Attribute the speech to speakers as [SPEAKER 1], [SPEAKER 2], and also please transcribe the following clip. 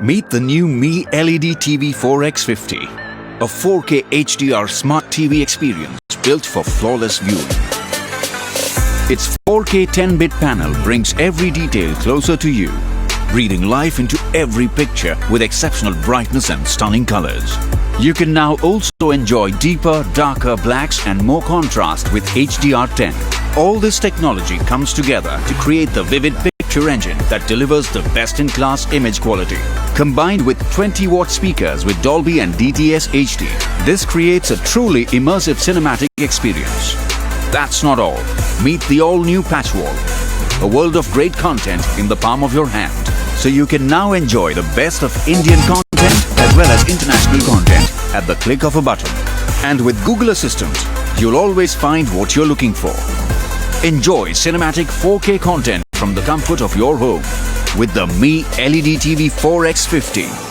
[SPEAKER 1] Meet the new Mi LED TV 4X50, a 4K HDR smart TV experience built for flawless viewing. Its 4K 10-bit panel brings every detail closer to you, breathing life into every picture with exceptional brightness and stunning colors. You can now also enjoy deeper, darker blacks and more contrast with HDR10. All this technology comes together to create the vivid picture engine that delivers the best-in-class image quality. Combined with 20-watt speakers with Dolby and DTS HD, this creates a truly immersive cinematic experience. That's not all. Meet the all-new Patch Wall, a world of great content in the palm of your hand. So you can now enjoy the best of Indian content as well as international content at the click of a button. And with Google Assistant, you'll always find what you're looking for. Enjoy cinematic 4K content from the comfort of your home with the Mi LED TV 4X50.